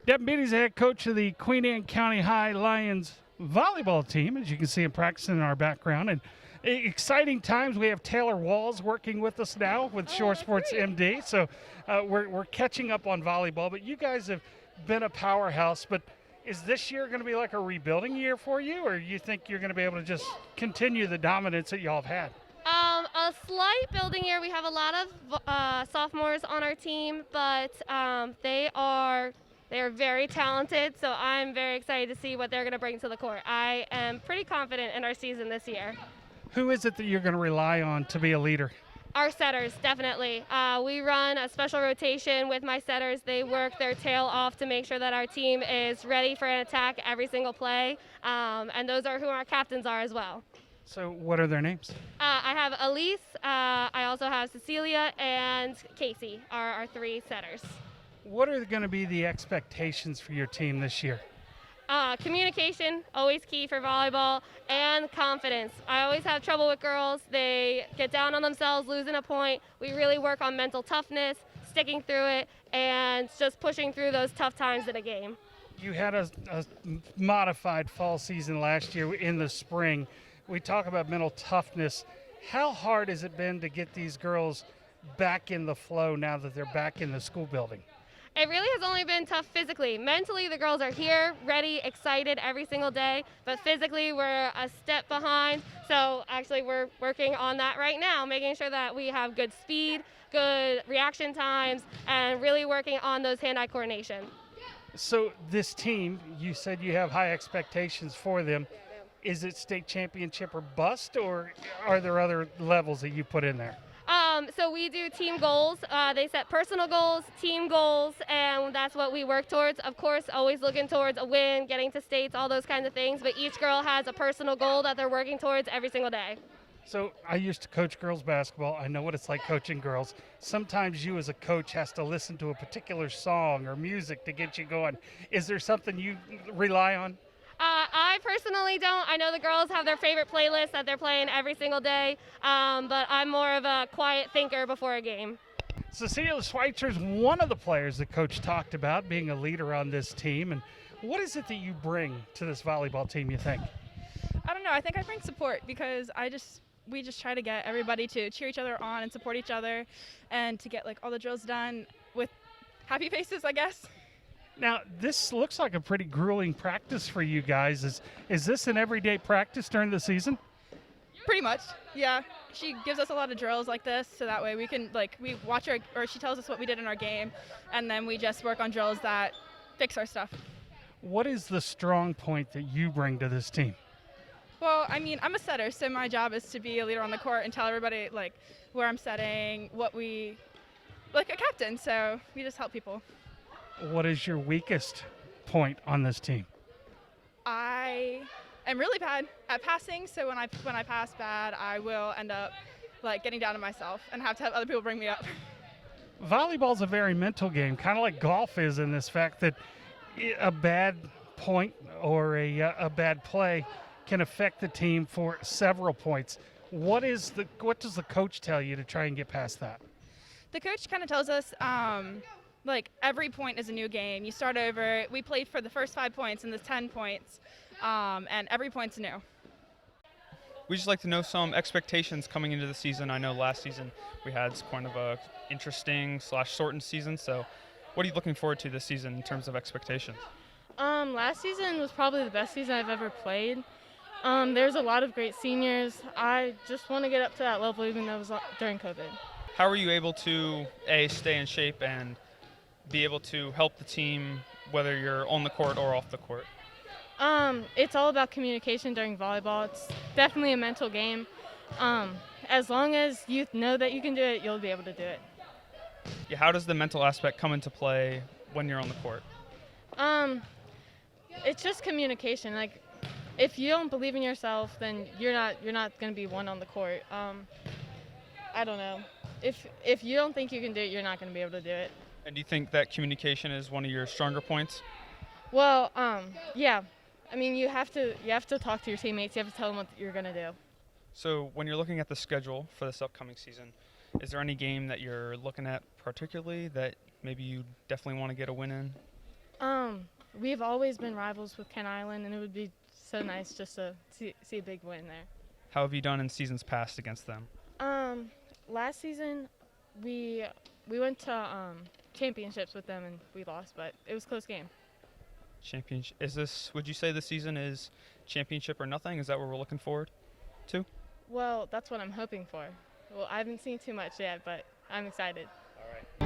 Devin Beattie's the head coach of the Queen Anne County High Lions volleyball team, as you can see him practicing in our background. And exciting times. We have Taylor Walls working with us now with Shore Sports MD. So we're catching up on volleyball. But you guys have been a powerhouse. But is this year going to be like a rebuilding year for you, or you think you're going to be able to just continue the dominance that y'all have had? A slight building year. We have a lot of sophomores on our team, but they are very talented, so I'm very excited to see what they're going to bring to the court. I am pretty confident in our season this year. Who is it that you're going to rely on to be a leader? Our setters, definitely. We run a special rotation with my setters. They work their tail off to make sure that our team is ready for an attack every single play, and those are who our captains are as well. So what are their names? I have Elyse, I also have Cecelia, and Casey are our three setters. What are going to be the expectations for your team this year? Communication, always key for volleyball, and confidence. I always have trouble with girls. They get down on themselves, losing a point. We really work on mental toughness, sticking through it, and just pushing through those tough times in a game. You had a modified fall season last year in the spring. We talk about mental toughness. How hard has it been to get these girls back in the flow now that they're back in the school building? It really has only been tough physically. Mentally, the girls are here, ready, excited every single day, but physically we're a step behind. So actually we're working on that right now, making sure that we have good speed, good reaction times, and really working on those hand-eye coordination. So this team, you said you have high expectations for them. Is it state championship or bust, or are there other levels that you put in there? So we do team goals. They set personal goals, team goals, and that's what we work towards. Of course, always looking towards a win, getting to states, all those kinds of things, but each girl has a personal goal that they're working towards every single day. So I used to coach girls basketball. I know what it's like coaching girls. Sometimes you as a coach has to listen to a particular song or music to get you going. Is there something you rely on? I personally don't. I know the girls have their favorite playlist that they're playing every single day, but I'm more of a quiet thinker before a game. Cecelia Schweitzer is one of the players that Coach talked about being a leader on this team. And what is it that you bring to this volleyball team, you think? I don't know. I think I bring support because we just try to get everybody to cheer each other on and support each other and to get like all the drills done with happy faces, I guess. Now, this looks like a pretty grueling practice for you guys. Is this an everyday practice during the season? Pretty much, yeah. She gives us a lot of drills like this, so that way we can, we watch her, or she tells us what we did in our game, and then we just work on drills that fix our stuff. What is the strong point that you bring to this team? Well, I mean, I'm a setter, so my job is to be a leader on the court and tell everybody, where I'm setting, like a captain, so we just help people. What is your weakest point on this team? I am really bad at passing, so when I pass bad, I will end up getting down on myself and have to have other people bring me up. Volleyball's a very mental game, kind of like golf is in this fact that a bad point or a bad play can affect the team for several points. What does the coach tell you to try and get past that? The coach kind of tells us every point is a new game. You start over. We played for the first 5 points and the 10 points, and every point's new. We just like to know some expectations coming into the season. I know last season we had kind of a interesting / shortened season. So what are you looking forward to this season in terms of expectations? Last season was probably the best season I've ever played. There's a lot of great seniors. I just want to get up to that level, even though it was during COVID. How are you able to, stay in shape and be able to help the team, whether you're on the court or off the court? It's all about communication during volleyball. It's definitely a mental game. As long as you know that you can do it, you'll be able to do it. Yeah, how does the mental aspect come into play when you're on the court? It's just communication. If you don't believe in yourself, then you're not going to be one on the court. I don't know. If you don't think you can do it, you're not going to be able to do it. And do you think that communication is one of your stronger points? Well, yeah. I mean, you have to talk to your teammates. You have to tell them what you're going to do. So when you're looking at the schedule for this upcoming season, is there any game that you're looking at particularly that maybe you definitely want to get a win in? We've always been rivals with Kent Island, and it would be so nice just to see a big win there. How have you done in seasons past against them? Last season, we went to championships with them and we lost, but it was a close game. Championship. Would you say this season is championship or nothing? Is that what we're looking forward to? Well, that's what I'm hoping for. Well, I haven't seen too much yet, but I'm excited. All right.